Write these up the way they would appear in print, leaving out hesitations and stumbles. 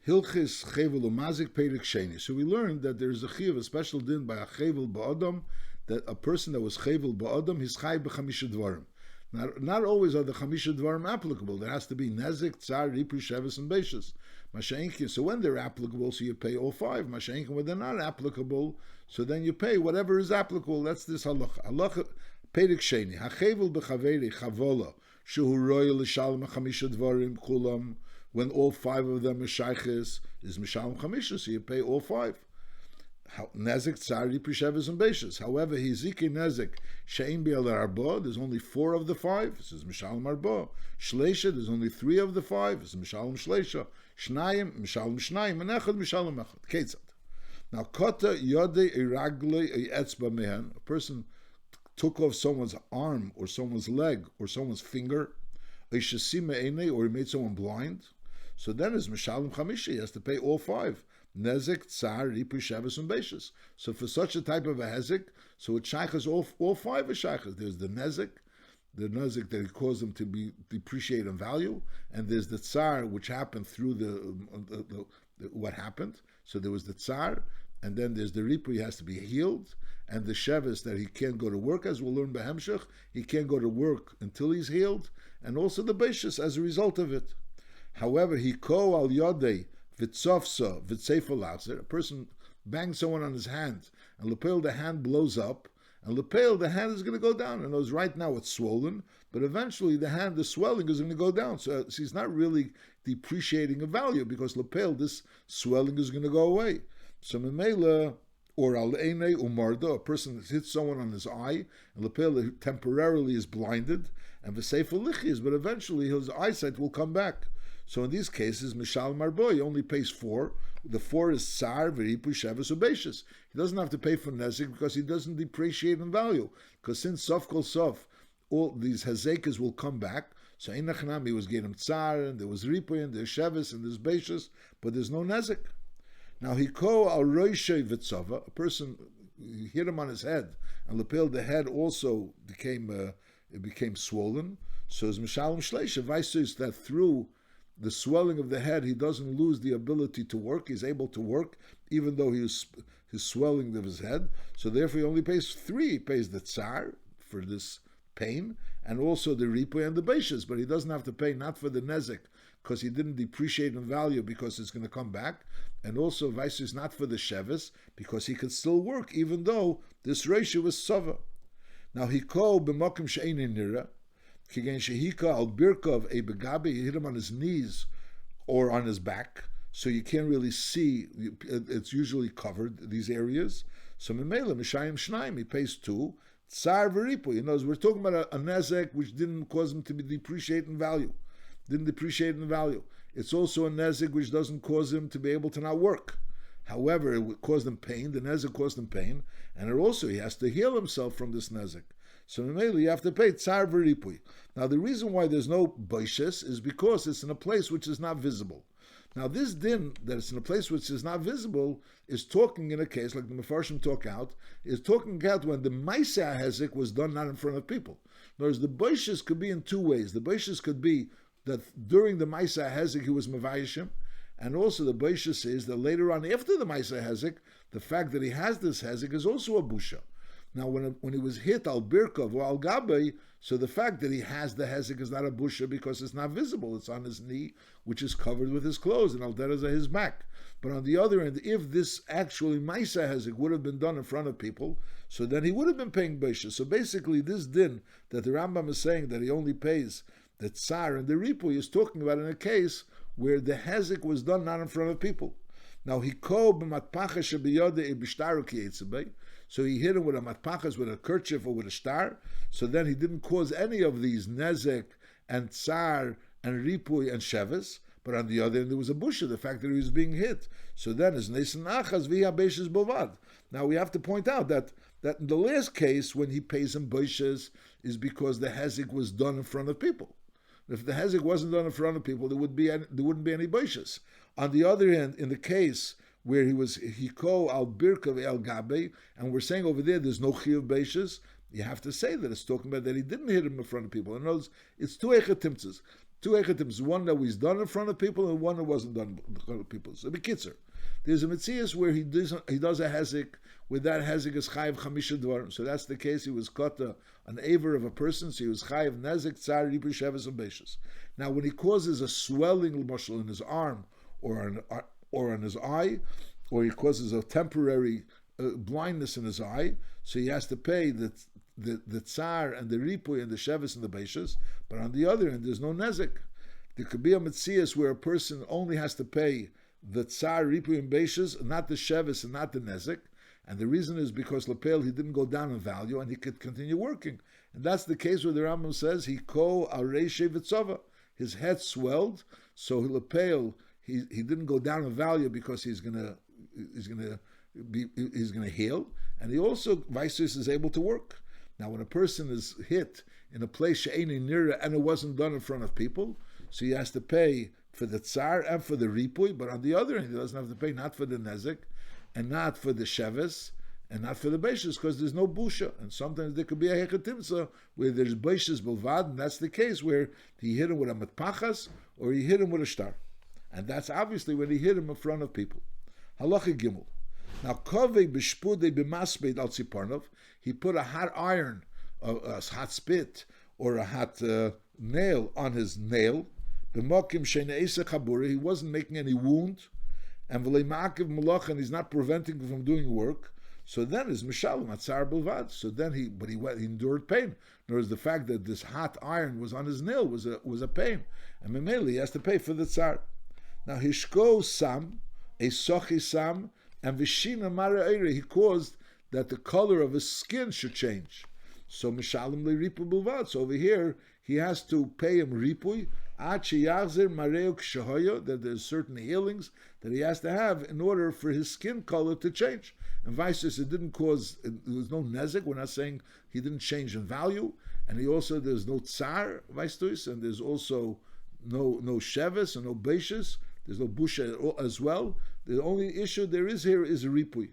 Hilchis Chovel U'mazik Perek Sheni. So we learned that there's a chiv, a special din by a Chovel Ba'adam, that a person that was Chovel Ba'adam, he's Chai b'chamisha dvarim. Not always are the Chamisha dvarim applicable. There has to be Nezik, Tsar, Ripri, Shevis, and Beishas. Masha'inkin, so when they're applicable, so you pay all five. Masha'inkin, when they're not applicable, so then you pay whatever is applicable. That's this halacha. Halacha Perek Sheni. HaChevel b'chaveri chavola, shehu roya l'shalom ha'chamisha dvarim kulam, when all five of them are shayches, is mishalom chamisha, so you pay all five. Nezik, tzari, prisheves, and beishas. However, hiziki nezik she'im bi'al arba, there's only four of the five, this is mishalom arba. Shleisha, there's only three of the five, this is mishalom shleisha. Shnayim, mishalom shnayim, and echad, mishalom echad. Ketzat. Now, kota yode iragle etzba mehen, a person took off someone's arm, or someone's leg, or someone's finger, or he made someone blind, so then it's mishalom chamisha, he has to pay all five. Nezek, tsar, ripu, shevis, and beishas. So for such a type of a hezek, so it shaykhs all five are shaykhs. There's the nezik that it caused them to be depreciate in value, and there's the tsar, which happened through the what happened. So there was the tsar, and then there's the ripu, he has to be healed, and the shevis, that he can't go to work, as we'll learn behemshech, he can't go to work until he's healed, and also the beishas as a result of it. However, he ko al yodei v'tzofsa v'tseifel lazer, a person bangs someone on his hand, and lepel, the hand blows up, and lepel, the hand is going to go down. And knows right now it's swollen, but eventually the swelling is going to go down. So he's not really depreciating a value, because lepel, this swelling is going to go away. So memela, or al einei umarda, a person hits someone on his eye, and lepel temporarily is blinded, and v'seifel lichis, but eventually his eyesight will come back. So in these cases, Mishal Marbo, he only pays four. The four is Tsar, V'ripu, Shevis, Ubeishas. He doesn't have to pay for Nezik because he doesn't depreciate in value. Because since Sof Kol Sof, all these Hazekas will come back. So Einachnam, he was getting Tsar, and there was Ripu, and there's Shevis, and there's Beishas, but there's no Nezik. Now, he ko al Roishe Vitzova, a person, he hit him on his head, and lapel, the head also became swollen. So it's Mishalom Shleisha, Vaisus, that through the swelling of the head, he doesn't lose the ability to work. He's able to work, even though his swelling of his head. So therefore, he only pays three. He pays the tsar for this pain, and also the ripu and the beishas. But he doesn't have to pay, not for the nezik, because he didn't depreciate in value, because it's going to come back. And also, vice is not for the shevis, because he could still work, even though this ratio is sava. Now, he called b'mokim she'ein nira, Kigen shehika al birkov a begabi, he hit him on his knees or on his back, so you can't really see. It's usually covered, these areas. So memela mishayim shnaim, he pays two. Tsar v'ripu, you know, we're talking about a nezek which didn't cause him to be depreciate in value. It's also a nezek which doesn't cause him to be able to not work. However, it would cause him pain. The nezek caused him pain, and it also, he has to heal himself from this nezek. So mainly you have to pay tsar v'ripui. Now the reason why there's no boishes is because it's in a place which is not visible. Now this din, that it's in a place which is not visible, is talking in a case, like the Mefarshim talk out, is talking out when the Maisa Hezek was done not in front of people. In other words, the boishes could be in two ways. The boishes could be that during the Maisa Hezek he was Mavayishim, and also the boishes is that later on, after the Maisa Hezek, the fact that he has this Hezek is also a busha. Now, when he was hit al birkov or al gabe, so the fact that he has the hezek is not a busha because it's not visible. It's on his knee, which is covered with his clothes, and al derez his back. But on the other end, if this actually maisa hezek would have been done in front of people, so then he would have been paying busha. So basically, this din that the Rambam is saying that he only pays the tsar and the ripu is talking about in a case where the hezek was done not in front of people. Now he ko b'matpacha shebiyode b'shtaru ki yitzebei. So he hit him with a matpachas, with a kerchief or with a star. So then he didn't cause any of these nezek and tsar and ripui and shevis. But on the other end, there was a busha, the fact that he was being hit. So then it's nesan achas via beishas bovad. Now we have to point out that in the last case, when he pays him beishas, is because the hezek was done in front of people. If the hezek wasn't done in front of people, there wouldn't be any beishas. On the other hand, in the case where he was hiko al birkav el gabe, and we're saying over there's no chiyuv beishas, you have to say that it's talking about that he didn't hit him in front of people. In other words, it's two echatimtzes. Two Echetims, one that was done in front of people and one that wasn't done in front of people. So Bekitzer. There's a Metzias where he does a Hezek, where that Hezek is Chayiv Chamisha Dvarim. So that's the case, he was caught an aver of a person, so he was Chayiv Nezek, Tzar, Ripu, Sheves, and Beishas. Now when he causes a swelling, Mashal, in his arm, or on his eye, or he causes a temporary blindness in his eye, so he has to pay the Tsar and the Ripui and the Shevis and the Beishas, but on the other end, there's no Nezek. There could be a Metzias where a person only has to pay the Tsar, Ripui, and Beishas, not the Shevis and not the Nezek, and the reason is because Lepel, he didn't go down in value and he could continue working. And that's the case where the Rambam says, he ko areshe v'tzava. His head swelled, so Lepel, he didn't go down in value because he's gonna heal, and he also, vice versa, is able to work. Now, when a person is hit in a place she'eini nira and it wasn't done in front of people, so he has to pay for the tsar and for the ripui, but on the other hand, he doesn't have to pay not for the nezek, and not for the sheves, and not for the beishas, because there's no busha. And sometimes there could be a hechatimsa where there's beishas bilvad, and that's the case where he hit him with a matpachas or he hit him with a star. And that's obviously when he hit him in front of people. Halacha Gimel. Now, Kovei b'shpude b'masbeit al tziparnov, he put a hot iron, a hot spit, or a hot nail on his nail. B'mokim she'ne'esech habura, he wasn't making any wound, and v'lei ma'akiv malach, and he's not preventing him from doing work. So then is mishalom atzar bilvad. So then he endured pain. In other words, the fact that this hot iron was on his nail was a pain, and memeli he has to pay for the tsar. Now hishko sam, a sochi sam, and v'shina mara eire, he caused that the color of his skin should change. So mishalom le ripu bilvad. So over here he has to pay him ripui ad sheyachzer mareo kshahoyo, that there's certain healings that he has to have in order for his skin color to change. And vice versa, there was no nezek. We're not saying he didn't change in value, and there's no tsar, vice versa, and there's also no sheves and no beishas. There's no busha as well. The only issue there is here is a ripui.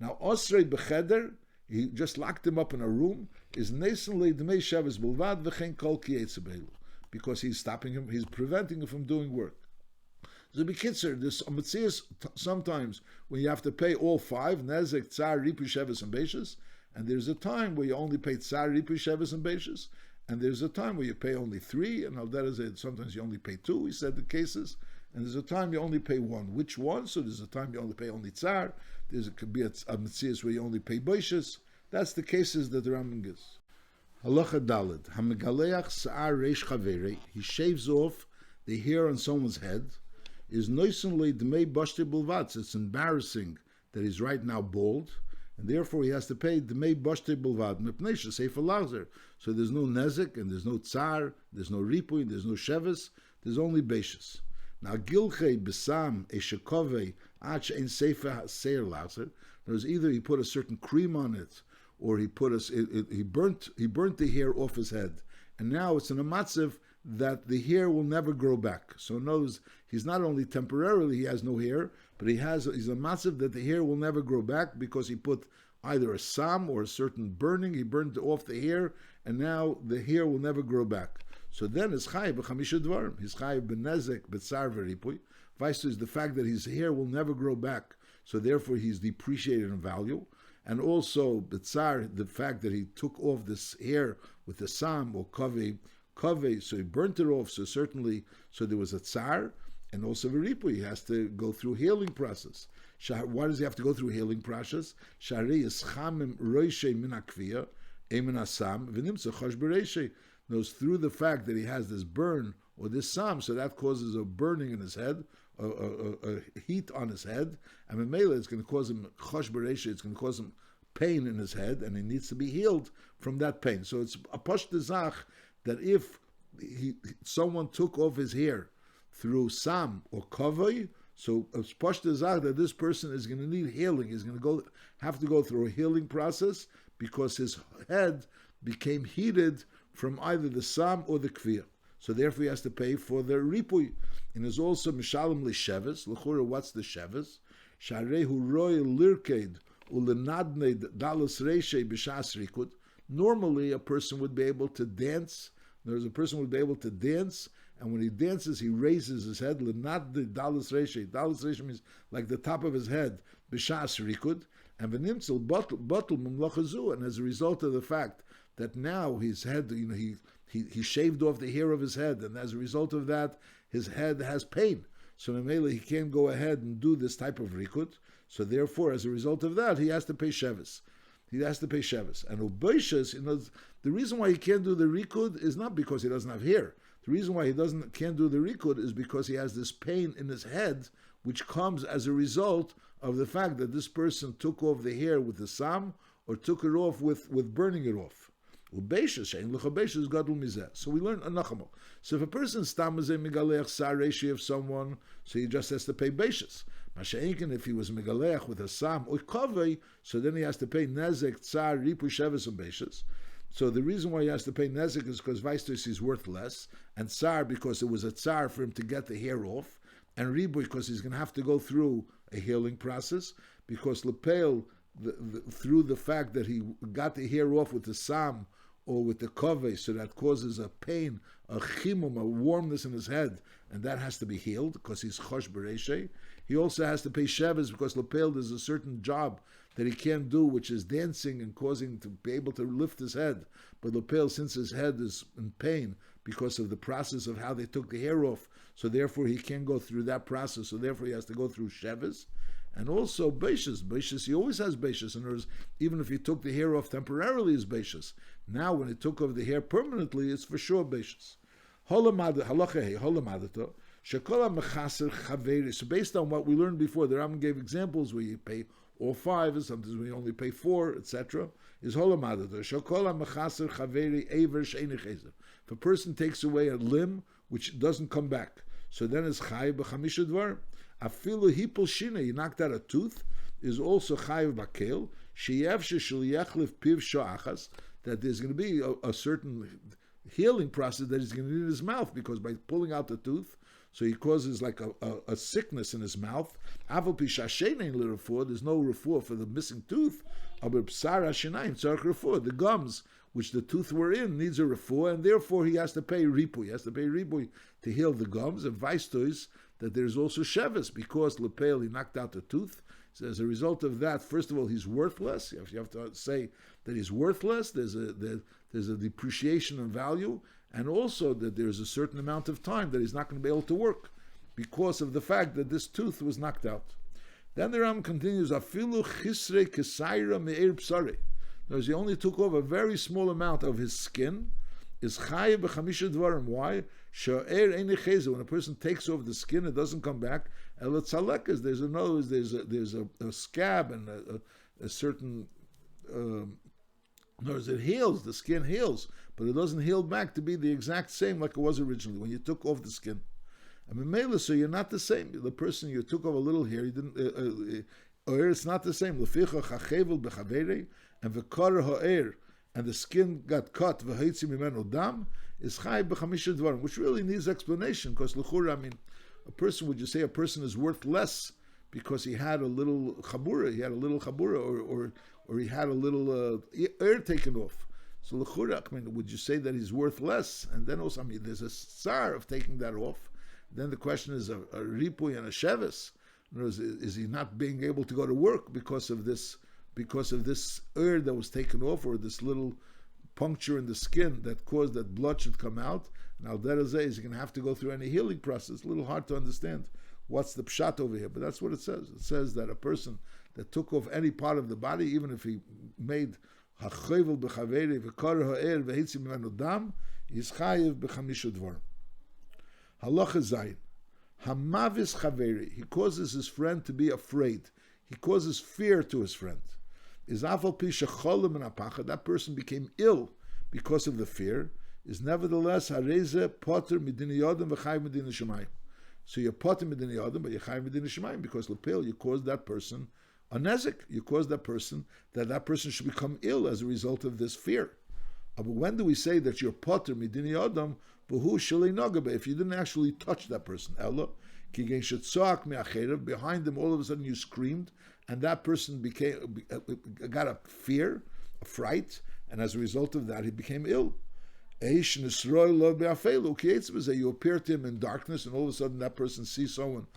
Now, osrei becheder, he just locked him up in a room, is nesen leidmei sheves bilvad v'chein kol kiyetzebelu, because he's stopping him, he's preventing him from doing work. So Bekitzer, this Metzias sometimes when you have to pay all five, Nezek, Tsar, Ripu, Sheves, and Beishas, and there's a time where you only pay Tsar, Ripu, Sheves, and Beishas, and there's a time where you pay only three, and sometimes you only pay two, he said the cases, and there's a time you only pay one. Which one? So there's a time you only pay only Tsar, could be a Metzias where you only pay Beishas. That's the cases that the Rambam gives. Halacha Daled, Hamegaleach Sa'ar Reish Chavere, he shaves off the hair on someone's head, is noisenly dmei bashte bulvatz. It's embarrassing that he's right now bald, and therefore he has to pay dmei bashte bulvat mepneisha sefer lazer. So there's no nezek, and there's no tsar, there's no ripui, there's no sheves, there's only beishas. Now gilchei besam eshekove ach ein sefer seir lazer. There's either he put a certain cream on it, or he burnt the hair off his head, and now it's in a matzav that the hair will never grow back. So in other words, he's not only temporarily he has no hair, but he's a massive that the hair will never grow back because he put either a sam or a certain burning, he burned off the hair, and now the hair will never grow back. So then it's chayiv b'chamisha dvarim. He's chayiv b'nezek b'tzar v'ripui. Vice is the fact that his hair will never grow back, so therefore he's depreciated in value. And also b'tzar, the fact that he took off this hair with the sam or kaveh, so he burnt it off, so there was a tsar, and also v'ripui, he has to go through healing process. Why does he have to go through healing process? Sharei is chamim roishe min akviya, emin asam, v'nimtza chosh b'reishe. Knows through the fact that he has this burn or this sam, so that causes a burning in his head, a heat on his head, and Memela it's going to cause him chosh b'reishe, it's going to cause him pain in his head, and he needs to be healed from that pain. So it's a pashte zach that if someone took off his hair through sam or kavai, so it's pashte zach that this person is going to need healing. He's going to have to go through a healing process because his head became heated from either the sam or the kviya. So therefore he has to pay for the ripui. And there's also mishalom lisheves. L'chura, what's the sheves? Sharehu roy lirked ulenadned dalas reishe b'shas rikut. Normally a person would be able to dance. A person would be able to dance and when he dances, he raises his head, not the dalas reshe. Dalas reshe means like the top of his head, b'shas rikud, and v'nimtzil bottle mumlachazu, and as a result of the fact that now his head, he shaved off the hair of his head, and as a result of that, his head has pain. So Mamela, he can't go ahead and do this type of rikud. So therefore, as a result of that, he has to pay shevis. He has to pay shevis. And ubeishes, the reason why he can't do the rikud is not because he doesn't have hair. The reason why he can't do the rikud is because he has this pain in his head, which comes as a result of the fact that this person took off the hair with the sam, or took it off with burning it off. So we learn anachamo. So if a person stamazeh migalech sar reshi of someone, so he just has to pay beishas. Masha'inkin, if he was migalech with a sam or kaveh, so then he has to pay nezek, tsar, ripu, sheves, and beishas. So the reason why he has to pay nezek is because vaistos is worth less, and tsar because it was a tsar for him to get the hair off, and ribu because he's going to have to go through a healing process, because lepel, through the fact that he got the hair off with the sam or with the kaveh, so that causes a pain, a chimum, a warmness in his head, and that has to be healed because he's chosh bereshe. He also has to pay sheves because lepel, there's a certain job that he can't do, which is dancing and causing to be able to lift his head. But lepel, since his head is in pain because of the process of how they took the hair off, so therefore he can't go through that process. So therefore he has to go through sheves. And also beishas. Beishas, he always has beishas. In other words, even if he took the hair off temporarily, is beishas. Now, when he took off the hair permanently, it's for sure beishas. So based on what we learned before, the Rambam gave examples where you pay all five, and sometimes we only pay four, etc. Is holamadato. If a person takes away a limb which doesn't come back, so then it's chayiv b'chamisha dvarim. Afilu hipul shina, he knocked out a tooth, is also chayiv bakel. Sheyev sheshul yechlif piv shoachas, that there's going to be a certain healing process that he's going to need in his mouth, because by pulling out the tooth, so he causes like a sickness in his mouth. Aval pi shashein l'refuah, there's no refuah for the missing tooth. Aber b'sar hashinayim tzarich refuah, the gums which the tooth were in needs a refuah, and therefore he has to pay ripu. He has to pay ripu to heal the gums, and vice tois, that there's also sheves, because lepel, he knocked out the tooth. So as a result of that, first of all, he's worthless. You have to say that he's worthless. There's a depreciation in value, and also that there's a certain amount of time that he's not going to be able to work because of the fact that this tooth was knocked out. Then the Ram continues, Afilu chisre kesayra me'er psare. Notice he only took off a very small amount of his skin. Is chayiv b'chamisha dvarim. Why? Sha'er ein cheza. When a person takes off the skin, it doesn't come back. El tzalekas. There's a scab and a certain. In other words, it heals. The skin heals, but it doesn't heal back to be the exact same like it was originally when you took off the skin. I mean, so you're not the same. The person you took off a little hair, you didn't. Or it's not the same. Leficha chachevel b'chavere and v'kar ha'er, and the skin got cut, v'haitzi mimenu dam, is chayiv b'chamisha dvarim, which really needs explanation, because l'chura, I mean, a person, would you say a person is worth less because he had a little chabura, or he had a little air taken off? So l'chura, I mean, would you say that he's worth less? And then also, I mean, there's a tsar of taking that off. Then the question is a ripui and a shevis. In other words, is he not being able to go to work because of this air that was taken off, or this little puncture in the skin that caused that blood should come out? And al derazeh, is he going to have to go through any healing process? It's a little hard to understand what's the pshat over here, but that's what it says. It says that a person that took off any part of the body, even if he made hachovel b'chaveri v'kar ha'er v'hitzi mimenu dam, is chayiv b'chamisha dvarim. Halacha zayin. Hamavis chaveri, he causes his friend to be afraid. He causes fear to his friend. Is afal pi shecholim and apacha, that person became ill because of the fear, is nevertheless hareze potter midin yodem v'chayim midin shemayim. So you're potter midin yodem, but you're chayim midin shemayim, because lepil, you caused that person a nezik. You caused that person should become ill as a result of this fear. But when do we say that you're potter midin yodem? If you didn't actually touch that person, behind them all of a sudden you screamed, and that person got a fear, a fright, and as a result of that he became ill. You appear to him in darkness, and all of a sudden that person sees someone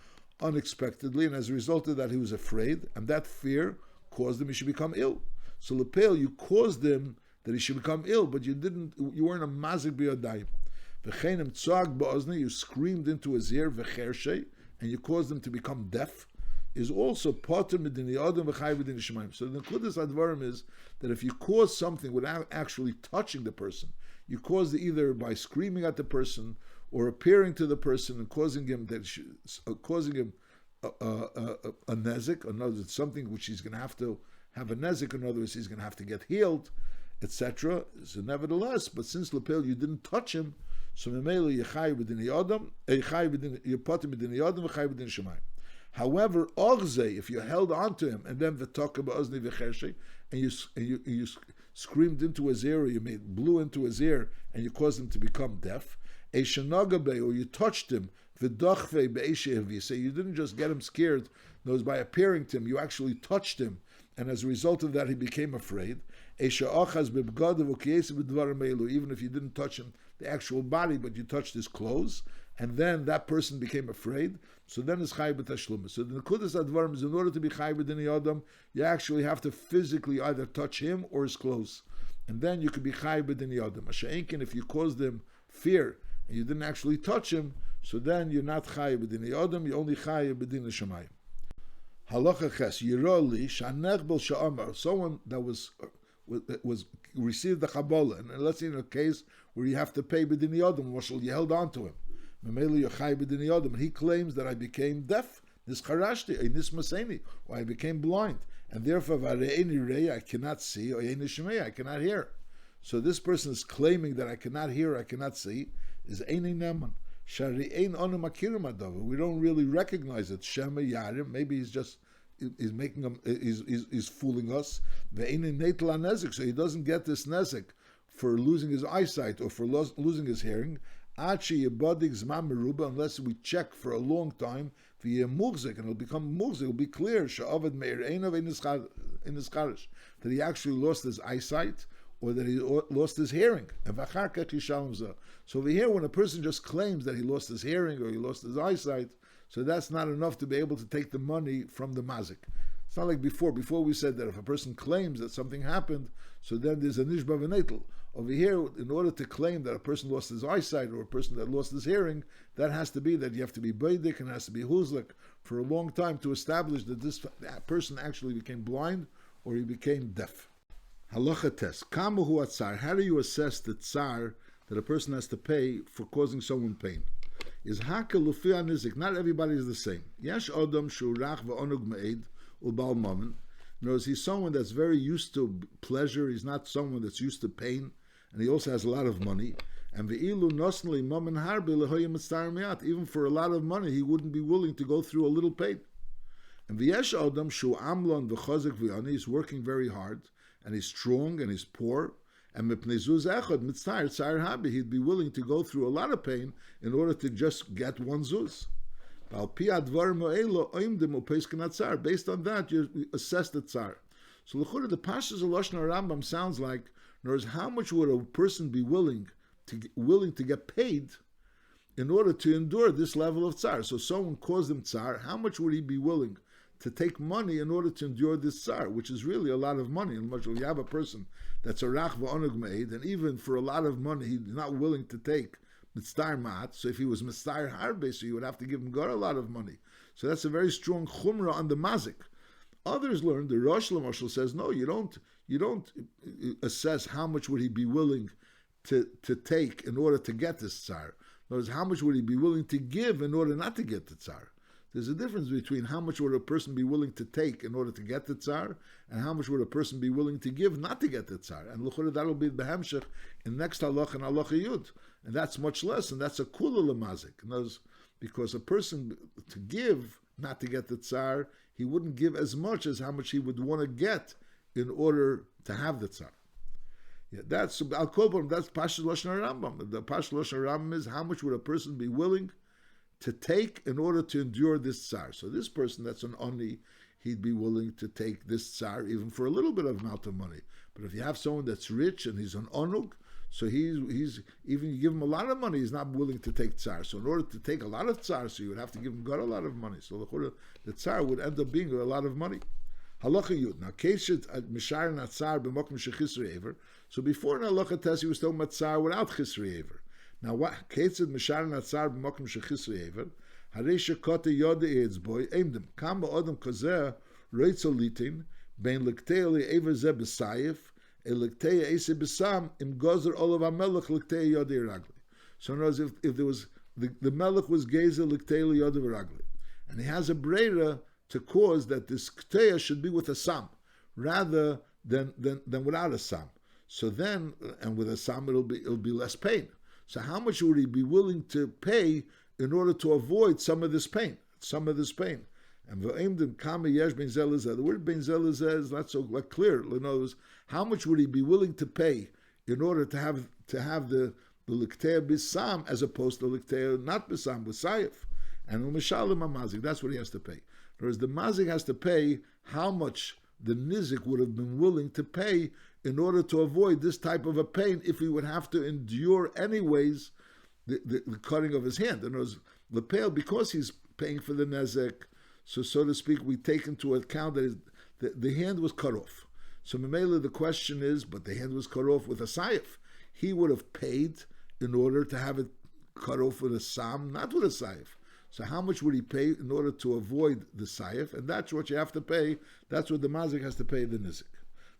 unexpectedly, and as a result of that, he was afraid, and that fear caused him he should become ill. So lepel, you caused him that he should become ill, but you weren't a mazik b'yadayim. V'cheinem tzag ba'ozni, you screamed into his ear, v'chershe, and you caused him to become deaf, is also potter midin yadam v'chay midin shemayim. So the nekudas advarim is that if you cause something without actually touching the person, you cause it either by screaming at the person or appearing to the person and causing him a nezik, in other words, something which he's going to have a nezik, in other words, he's going to have to get healed, etc. So nevertheless, but since lepel you didn't touch him, so memela yechay b'din yadam, you potter midin yadam v'chay b'din shemayim. However, ogzei, if you held on to him and then v'taka ba'ozni v'chershe, and you screamed into his ear, or you blew into his ear, and you caused him to become deaf, eishanagabe, or you touched him, v'dachve be'eshehavi, so you didn't just get him scared, no, by appearing to him, you actually touched him, and as a result of that, he became afraid. Eisha'achaz b'bgadav u'kiyesa b'dvarim elu, even if you didn't touch him, the actual body, but you touched his clothes, and then that person became afraid, so then it's chay b'tashluma. So the nekudas advarim is, in order to be chay b'din yadam, you actually have to physically either touch him or his clothes, and then you could be chay b'din yadam. Masha'enkin, if you caused him fear and you didn't actually touch him, so then you're not chay b'din yadam, you're only chay b'din shemayim. Halacha ches yiroli shanechbel sha'amar, someone that was received the Kabbalah, and let's say in a case where you have to pay b'din yadam, you held on to him. And he claims that I became deaf, or I became blind, and therefore I cannot see, or I cannot hear. So this person is claiming that I cannot hear, I cannot see, is Eini Neman. We don't really recognize it. Shema Yarim, maybe he's making them, he's fooling us. So he doesn't get this nezik for losing his eyesight or for losing his hearing. Unless we check for a long time, and it'll become mugzik, it'll be clear that he actually lost his eyesight or that he lost his hearing. So over here, when a person just claims that he lost his hearing or he lost his eyesight, so that's not enough to be able to take the money from the mazik. It's not like before. Before we said that if a person claims that something happened, so then there's a nishba v'netel. Over here, in order to claim that a person lost his eyesight or a person that lost his hearing, that has to be that you have to be beidik and has to be huzlik for a long time to establish that that person actually became blind or he became deaf. Halacha test. Kama hu atzar. How do you assess the tsar that a person has to pay for causing someone pain? Is haka lufi anizik. Not everybody is the same. Yesh adam shurach v'onug me'ed ubal mammon. In other words, he's someone that's very used to pleasure. He's not someone that's used to pain. And he also has a lot of money. And even for a lot of money, he wouldn't be willing to go through a little pain. And he's working very hard, and he's strong, and he's poor. And he'd be willing to go through a lot of pain in order to just get one zuz. Based on that, you assess the tsar. So the Pashas of Lashon Rambam sounds like, in other words, how much would a person be willing to get paid in order to endure this level of tsar? So someone caused him tsar, how much would he be willing to take money in order to endure this tsar, which is really a lot of money. And much you have a person that's a rach v'onug meid, and even for a lot of money, he's not willing to take mitzvah mat. So if he was mitzvah harbe, so you would have to give him God a lot of money. So that's a very strong chumrah on the mazik. Others learn, the Rosh Lamashal says, no, you don't assess how much would he be willing to take in order to get this tsar. In other words, how much would he be willing to give in order not to get the tsar? There's a difference between how much would a person be willing to take in order to get the tsar, and how much would a person be willing to give not to get the tsar. And that'll be the behemshech in next halach and halacha yud. And that's much less, and that's a kula lemazik. Because a person to give not to get the tsar, he wouldn't give as much as how much he would want to get in order to have the tsar. Yeah, that's Al Kolpam, that's Pashas Lashon Rambam. The Pashas Lashon Rambam is how much would a person be willing to take in order to endure this tsar. So this person that's an oni, he'd be willing to take this tsar even for a little bit of amount of money. But if you have someone that's rich and he's an onug, So he's even you give him a lot of money, he's not willing to take tsar. So in order to take a lot of tsar, so you would have to give him God a lot of money. So the tsar would end up being a lot of money. Halacha Yud. Now, Keshet Mishar Natsar b'mokum shechisri Ever. So before in Halacha Tes, he was talking about tsar without chisri Ever. Now, what Keshet Mishar Natsar b'mokum shechisri Ever? Haresha Kote Yode Eitzboy Eimdim Kam ba'odam Kozeh Reitzel Litin Ben Liktei Li Ever Zeh B'Sayif Liktei Eise B'Sam Im Gozer Olav HaMelech Liktei Yode Ragli. So in other words, if there was the Melech was Gezer Liktei Li Yode Ragli, and he has a brera to cause that this kteya should be with a sam rather than without a sam. So then, and with a sam it'll be less pain. So how much would he be willing to pay in order to avoid some of this pain? And the word ben zelazeh is not so clear. In other words, how much would he be willing to pay in order to have the likteya bisam as opposed to likteya not bisam with sayif? And u'mishalim ha'mazik, that's what he has to pay. Whereas the mazik has to pay how much the nizik would have been willing to pay in order to avoid this type of a pain if he would have to endure anyways the cutting of his hand. In other words, lepel, because he's paying for the nezek, so to speak, we take into account that the hand was cut off. So Memela, the question is, but the hand was cut off with a sayif. He would have paid in order to have it cut off with a sam, not with a sayif. So how much would he pay in order to avoid the sayif? And that's what you have to pay. That's what the mazik has to pay the nizik.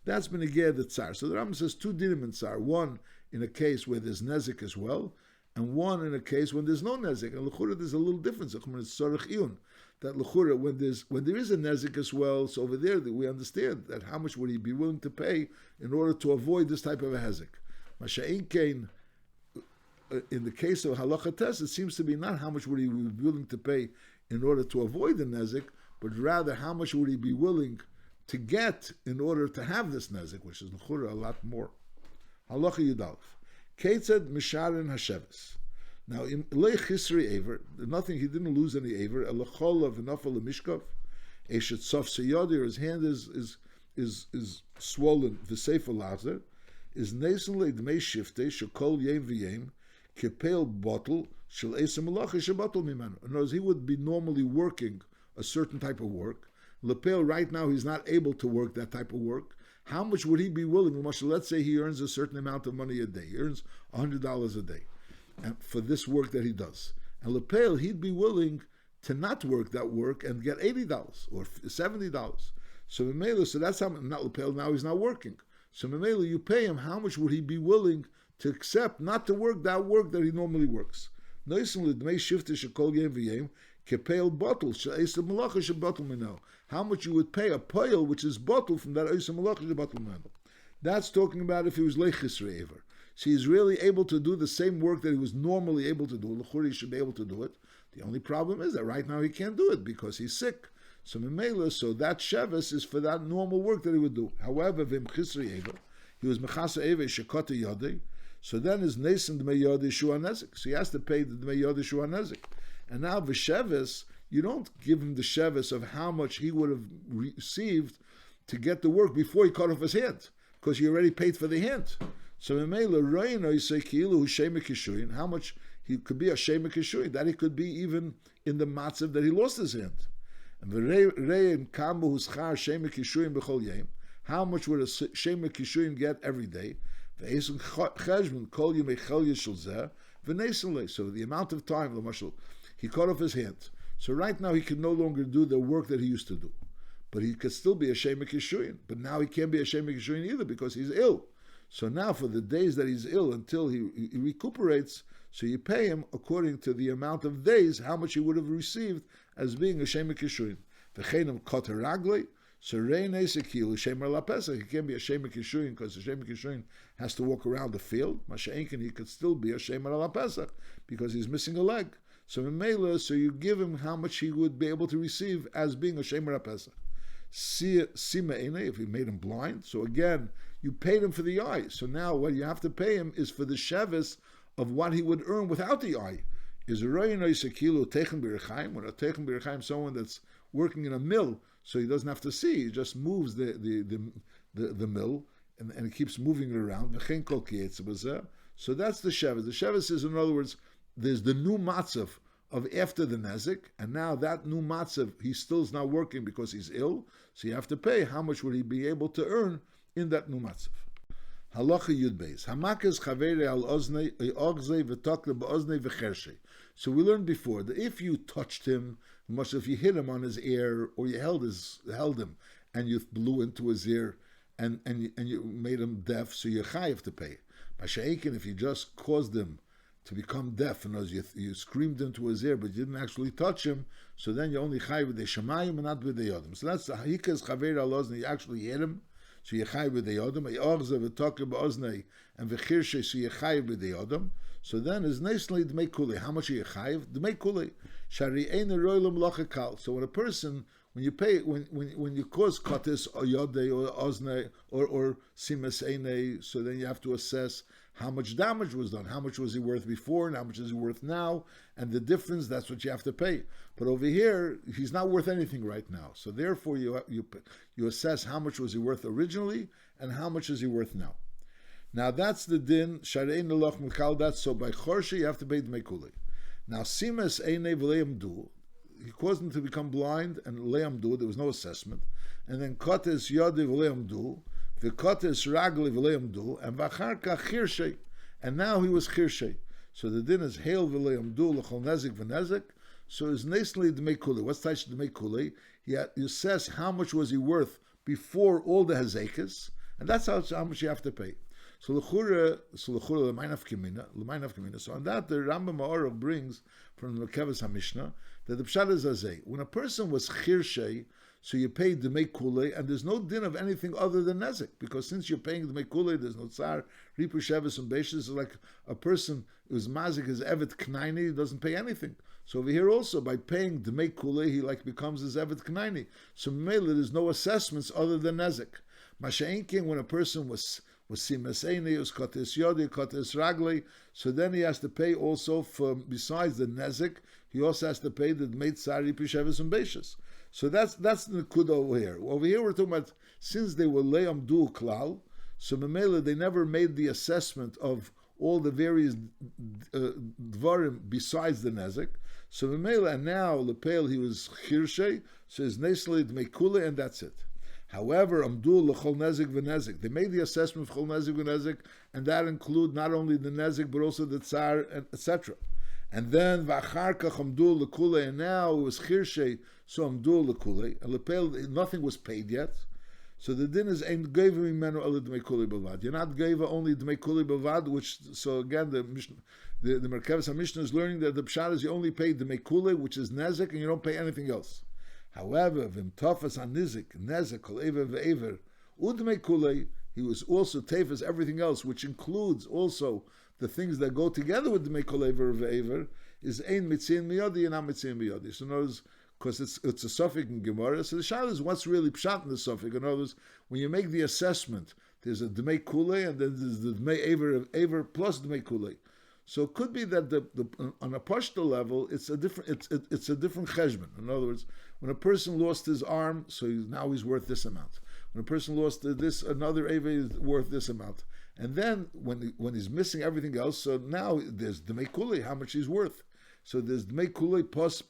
That's been again the tsar. So the Rambam says two dinim in tsar. One in a case where there's nezik as well, and one in a case when there's no nezik. And l'chura there's a little difference. That l'chura when there is a nezik as well. So over there that we understand that how much would he be willing to pay in order to avoid this type of a hezik. Masha'in kein. In the case of halacha tes, it seems to be not how much would he be willing to pay in order to avoid the nezik, but rather how much would he be willing to get in order to have this nezik, which is l'chura a lot more. Halacha Yudalef. Ketzad misharin hasheves. Now in lei chisri aver, nothing, he didn't lose any aver. Elachol of nafal mishkov. Eshet sof seyodi, his hand is swollen. V'sefer lazer is nasenly dmei shifte shekol yem v'yem. Kepel bottle shel esem malacha shebatel mimanu. In other words, he would be normally working a certain type of work. Lepel right now he's not able to work that type of work. How much would he be willing? Let's say he earns a certain amount of money a day. He earns $100 a day, and for this work that he does. And Lepel, he'd be willing to not work that work and get $80 or $70. So Memela, so that's how not Lepel. Now he's not working. So Memela, you pay him. How much would he be willing to accept not to work that work that he normally works? How much you would pay a poil which is bottle from that eisem malacha shebatel mimanu. That's talking about if he was leichis re'ever. So he's really able to do the same work that he was normally able to do. L'churi should be able to do it. The only problem is that right now he can't do it because he's sick. So Memela, so that sheves is for that normal work that he would do. However, v'im chisri ever, he was mechasa ever shekota yodei. So then his nesen dmei yodei shua nezik. So he has to pay the dmei yodei shua nezik. And now v'sheves, you don't give him the sheves of how much he would have received to get the work before he cut off his hand, because he already paid for the hand. So Memela, roino yisei ki'ilu hu shema kishuyin, how much he could be a shema kishuyin, that he could be even in the matzav that he lost his hand. And v'reim kamu hu schar shema kishuyin b'chol yem, how much would a shema kishuyin get every day? V'eisen cheshbon kol yemei chel yishul zeh v'neisen le. So the amount of time, l'mashal, he cut off his hand. So right now he can no longer do the work that he used to do. But he could still be a Shema Kishuyin. But now he can't be a Shema Kishuyin either because he's ill. So now for the days that he's ill until he recuperates, so you pay him according to the amount of days, how much he would have received as being a Shema Kishuyin. V'cheinem koter raglei, so rein esekilu Shema la Pesach. He can't be a Shema Kishuyin because the Shema Kishuyin has to walk around the field. Masha'enkin, he could still be a Shema la Pesach because he's missing a leg. So Memela, so you give him how much he would be able to receive as being a Shemer HaPesach. Sime'ene, if he made him blind, so again, you paid him for the eye. So now what you have to pay him is for the shevis of what he would earn without the eye. Is a royino yisekilu techen b'rechaim, when a techen b'rechaim, someone that's working in a mill, so he doesn't have to see, he just moves the mill, and it keeps moving it around. So that's the Shevis. The Shevis is, in other words, there's the new matzav of after the Nezik, and now that new matzav, he still is not working because he's ill, so you have to pay how much would he be able to earn in that new matzav. Halacha Yud Beis. Hamakes chaveri al oznei ogzei v'tokle ba'oznei v'chershei. So we learned before that if you touched him, much if you hit him on his ear or you held him and you blew into his ear and you made him deaf, so you're chayiv to pay. Masha'ekin, if you just caused him to become deaf, and as you screamed into his ear, but you didn't actually touch him, so then you only chayiv with the shemayim and not with the yodim. So that's the hahikas chaveri al oznei. You actually hit him. So Yechayiv with the Yodam, E'orze v'toke ba'oznei, and v'chirshe, so Yechayiv with the Yodam. So then is nicely Dmei Kulei. How much are Yechayiv? Dmei Kulei. Shari ein roilam lachakal. So when a person, when you pay, when you cause katis or yodei or oznei or simas einei, so then you have to assess how much damage was done, how much was he worth before, and how much is he worth now, and the difference, that's what you have to pay. But over here, he's not worth anything right now. So therefore, you assess how much was he worth originally, and how much is he worth now. Now that's the din, Sharein Eloch Mekal, that's so by Chorshe, you have to pay Dmei Kulei. Now, Simas Einei V'leim Du, he caused him to become blind, and Leim Du, there was no assessment, and then Kotes Yodi V'leim Du, V'kotes Ragli V'leim Du, and V'acharka Chirshei, and now he was Chirshei. So the din is Hail V'leim Du, L'chol Nezik V'nezik, so it's nicely Dmei Kulei. What's Taish Dmei Kulei? You assess how much was he worth before all the Hazekas, and that's how much you have to pay. So l'chura l'mainav kimina. So on that the Rambam Ma'orov brings from the Keves HaMishnah that the pshat is azay. When a person was chirshei, so you pay Dmei Kulei, and there's no din of anything other than nezik, because since you're paying Dmei Kulei, there's no tsar, ripu shevis and beishes. It's like a person who's mazik his evet knaini, he doesn't pay anything. So over here also, by paying Dmei Kulei, he like becomes his evet knaini. So mainly there's no assessments other than nezik. Masha'inkin, when a person was simas einei, was kotes yodi, kotes ragli, so then he has to pay also for, besides the nezik, he also has to pay the Dmei tsar, ripu shevis and beishes. So that's the Nakuda over here. Over here we're talking about, since they were Le'am Du Klal, so Memela, they never made the assessment of all the various Dvarim besides the Nezik. So Memela, and now Lepel, he was Chirshei, so his Nesli Dmei Kulei, and that's it. However, Amdul L'chol Nezik V'nezik, they made the assessment of Chol Nezik V'nezik, and that include not only the Nezik, but also the Tsar, etc. And then V'acharkach Amdul L'kulei, and now it was Chirshei, so Amdul L'kulei, and Lepel, nothing was paid yet. So the din is Ein Geva Mimenu Ele Dmei Kulei Bavad. You're not Geva only Dmei Kulei Bavad, which, so again, the Merkeves HaMishnah is learning that the Pshat is you only pay Dmei Kulei, which is Nezik, and you don't pay anything else. However, Vim Tofas HaNizik, Nezik, Kol Ever Ve'ever, Udmei Kulei, he was also Tefas everything else, which includes also the things that go together with Dmei Kol Ever Ve'ever, is Ein Mitzin Miyodi and Am Mitzin Miyodi. So in other words, because it's a suffix in Gemara, so the shayla is what's really pshat in the suffix. In other words, when you make the assessment, there's a Dmei Kulei and then there's the Dmei Ever plus Dmei Kulei. So it could be that on a pashto level, it's a different cheshbon. In other words, when a person lost his arm, so now he's worth this amount. When a person lost this, another Ever is worth this amount. And then when he's missing everything else, so now there's Dmei Kulei, how much he's worth. So there's Dmei Kulei plus,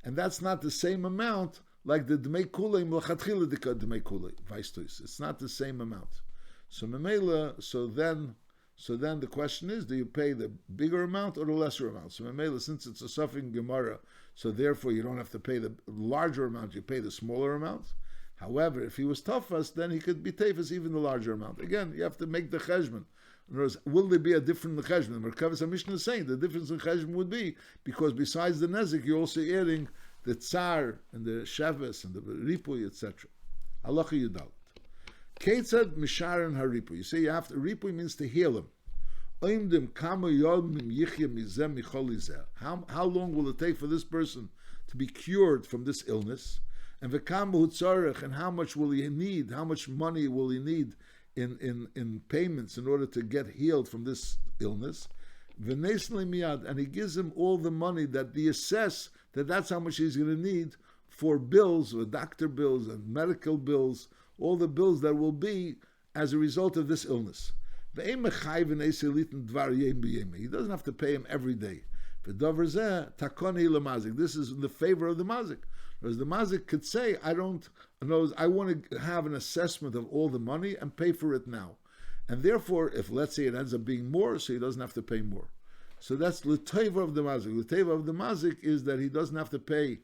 and that's not the same amount like the Dmei Kulei Mlachatchila Dmei Kulei Vaistois. It's not the same amount. So Memela, so then the question is, do you pay the bigger amount or the lesser amount? So Memela, since it's a suffix Gemara, so therefore you don't have to pay the larger amount, you pay the smaller amount. However, if he was Tafas, then he could be Tafas even the larger amount. Again, you have to make the cheshbon. In other words, will there be a different cheshbon? The Merkavas HaMishnah is saying the difference in cheshbon would be because besides the nezik, you're also adding the tsar and the sheves and the ripui, etc. Halacha Yudal. Ketzad misharan haripui. You say you have to. Ripui means to heal him. How long will it take for this person to be cured from this illness? And how much will he need? How much money will he need in payments in order to get healed from this illness? And he gives him all the money that they assess that's how much he's going to need for bills, or doctor bills and medical bills, all the bills that will be as a result of this illness. He doesn't have to pay him every day. This is in the favor of the mazik. Whereas the mazik could say, I want to have an assessment of all the money and pay for it now. And therefore, if let's say it ends up being more, so he doesn't have to pay more. So that's l'teva of the mazik. L'teva of the mazik is that he doesn't have to pay.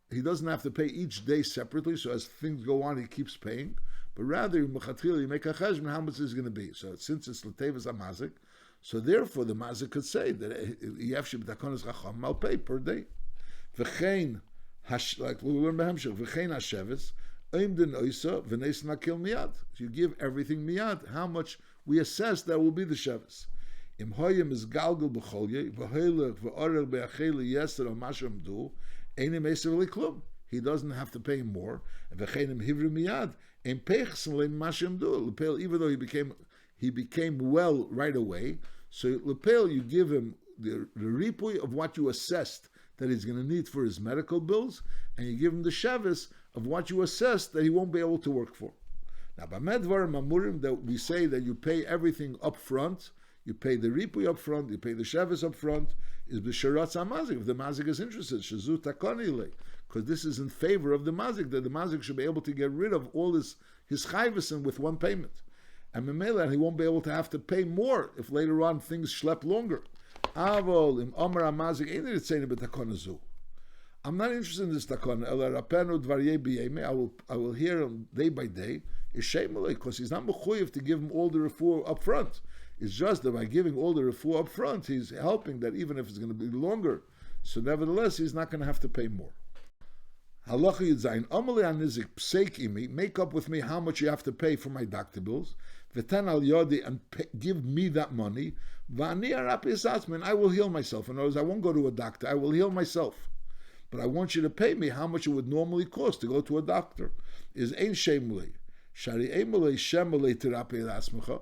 He doesn't have to pay each day separately. So as things go on, he keeps paying. But rather, you make a cheshbon how much is going to be. So since it's l'teva mazik, so therefore the mazik could say that I'll pay per day. V'chein, like we learn b'hemshech, v'chein hasheves. So you give everything miyad. How much we assess that will be the shevis. He doesn't have to pay more. Even though he became well right away. So lepel, you give him the ripui of what you assessed that he's going to need for his medical bills, and you give him the shevis of what you assess that he won't be able to work for. Now, by medvar mamurim, that we say that you pay everything up front, you pay the ripui up front, you pay the shevis up front, is b'sharatz hamazik. If the mazik is interested, shazu takonile, because this is in favor of the mazik, that the mazik should be able to get rid of all his chayvison with one payment. And memela, he won't be able to have to pay more if later on things schlep longer. Avol im omer hamazik ain't it saying b'takonazu. I'm not interested in this takon. I will hear him day by day. Because he's not mechuyev to give him all the refuah up front. It's just that by giving all the refuah up front, he's helping that even if it's going to be longer. So nevertheless, he's not going to have to pay more. Halacha Yudzayin, Amale Anizik Pseik Imi, make up with me how much you have to pay for my doctor bills. V'tan al Yodi, and give me that money. V'ani arapi esatzman, I will heal myself. In other words, I won't go to a doctor, I will heal myself. But I want you to pay me how much it would normally cost to go to a doctor. Is ein shemule. Shari emule shemule terapi asmecha.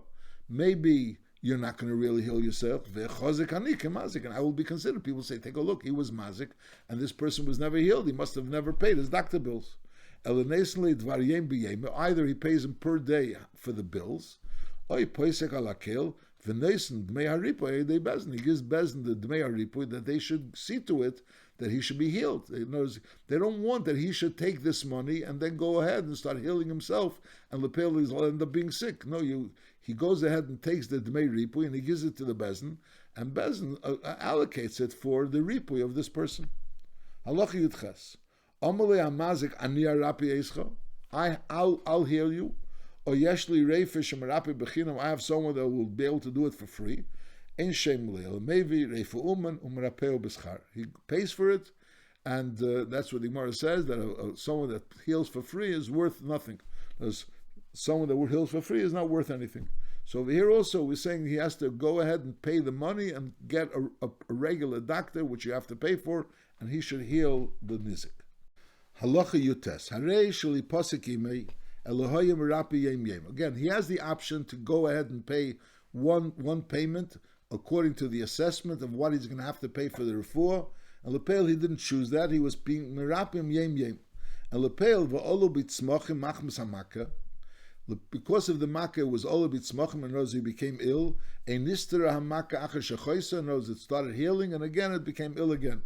Maybe you're not going to really heal yourself. Ve'chozik ani kemazik. And I will be considered. People say, take a look, he was mazik, and this person was never healed. He must have never paid his doctor bills. Either he pays him per day for the bills, or he gives Bezdin the Dmei Haripui that they should see to it that he should be healed. They don't want that he should take this money and then go ahead and start healing himself, and Lepel will end up being sick. No, he goes ahead and takes the Dmei Ripui and he gives it to the Bezdin, and Bezdin allocates it for the Ripui of this person. Halacha Yudches. Amale Amazik Ani Arapi Eischa. I'll heal you. Or Yeshli Reifish Marapi Bechinam. I have someone that will be able to do it for free. Ein Shem Leil Mevi Reifu Uman Umrapeo Beschar. He pays for it, and that's what the Gemara says, that someone that heals for free is worth nothing. Because someone that heals for free is not worth anything. So over here also we're saying he has to go ahead and pay the money and get a regular doctor, which you have to pay for, and he should heal the nizik. Halacha Yutes. Harei sheli posik imei Elohayim Rapi Yem Yem. Again, he has the option to go ahead and pay one payment according to the assessment of what he's going to have to pay for the refuah. And Lepel, he didn't choose that. He was being Merapim Yem Yem. And Lepel v'olu b'tzmachim machmas hamaka. Because of the makkah, it was olu b'tzmachim, and knows he became ill. A nistera hamaka achar shechoisa, knows it started healing, and again it became ill again.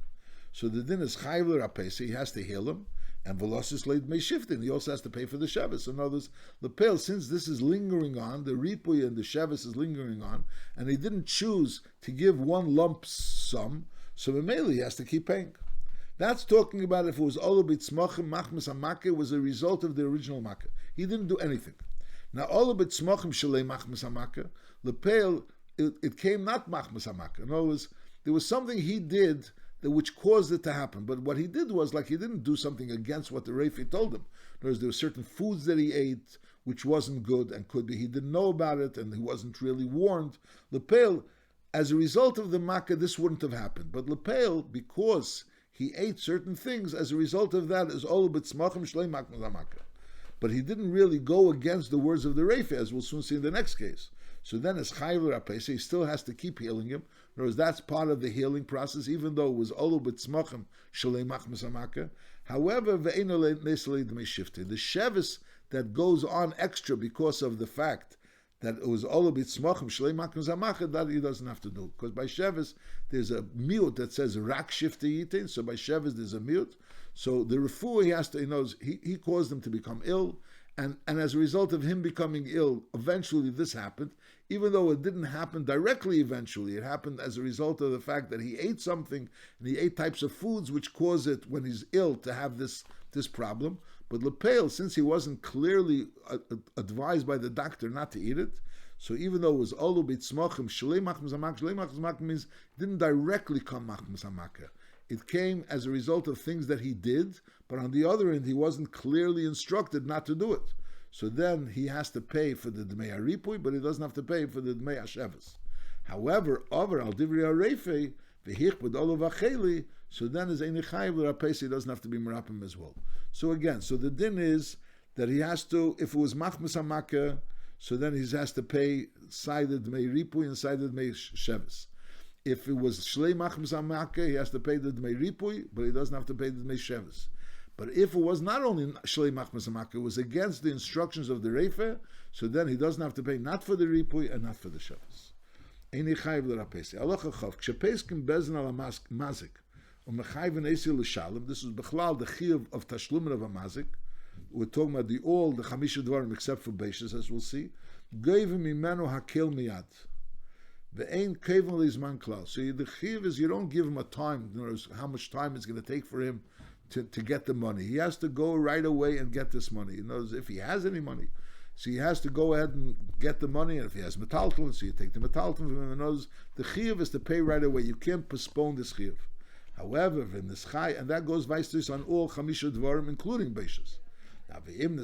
So the din is chayvler apesi, he has to heal him. And velocis leid may shifting. He also has to pay for the shevis. So in other words, Lepel, since this is lingering on, the ripui and the shevis is lingering on, and he didn't choose to give one lump sum, so Mameli he has to keep paying. That's talking about if it was olu b'tzmachim machmas hamakeh, was a result of the original makkah. He didn't do anything. Now olu b'tzmachim shalei machmas hamakeh, Lepel, it came not machmas hamakeh. In other words, there was something he did which caused it to happen. But what he did was, like, he didn't do something against what the Refi told him. In other words, there were certain foods that he ate which wasn't good, and could be he didn't know about it, and he wasn't really warned. Lepel, as a result of the makkah, this wouldn't have happened. But Lepel, because he ate certain things, as a result of that, is olu b'tzmachim shlei makkah. But he didn't really go against the words of the Refi, as we'll soon see in the next case. So then, as chayvler apesi, he still has to keep healing him. In other words, that's part of the healing process, even though it was olu b'tzmachim shalei machmas hamakah. However, ve'eno nesalei d'mei shifte, the shevis that goes on extra because of the fact that it was all a bit smachim shlei makim zamachah, that he doesn't have to do. Because by Shevis, there's a mute that says rak shifti yitin, so by Shevis there's a mute. So the refuah, he has to, he knows, he caused them to become ill, and as a result of him becoming ill, eventually this happened, even though it didn't happen directly eventually, it happened as a result of the fact that he ate something, and he ate types of foods which cause it, when he's ill, to have this problem. But Lepel, since he wasn't clearly advised by the doctor not to eat it, so even though it was olu b'tzmachim, shlei machim zamak means it didn't directly come machim zamaka. It came as a result of things that he did, but on the other end, he wasn't clearly instructed not to do it. So then he has to pay for the Dmei HaRipui, but he doesn't have to pay for the Dmei HaSheves. However, over al Divrei HaReifei, v'hich b'dolo v'acheli, so then his Ein Chayiv l'Rapesi, he doesn't have to be Merapim as well. So again, so the din is that he has to, if it was Machmas HaMakkah, so then he has to pay side of Dmei Ripui and side of Dmei Sheves. If it was Shlei Machmas HaMakkah, he has to pay the Dmei Ripui, but he doesn't have to pay the Dmei Sheves. But if it was not only Shlei Machmas HaMakkah, it was against the instructions of the Reifeh, so then he doesn't have to pay not for the Ripui and not for the Sheves. Ein Chayiv l'Rapesi. Alocha Chav, K'shepeskim Bezen al U'mazik, U'mechayven Esil l'Shalom, this is Bechlal, the Chiyuv of Tashlumin of U'mazik. We're talking about all the Chamisha Dvarim except for Beishas, as we'll see. Goyim mimenu hakel miyad. Ve'ein keven lizman klal. So the Chiyuv is you don't give him a time, in other words, how much time it's going to take for him to get the money. He has to go right away and get this money. In other words, if he has any money, so he has to go ahead and get the money, and if he has metalton, so you take the metalton from him. In other words, the Chiyuv is to pay right away. You can't postpone this Chiyuv. However, in this Chai, and that goes vice versa on all Chamisha Dvarim, including Beishas. Now, if the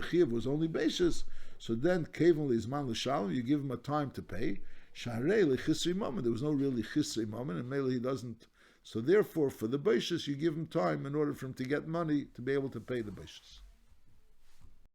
Chiyuv was only Beishas, so then Kevan Lizman L'Shalom, you give him a time to pay. Sharei L'Chisri Moment, there was no really Chisri Moment, and Mele he doesn't. So therefore, for the Beishas, you give him time in order for him to get money to be able to pay the Beishas.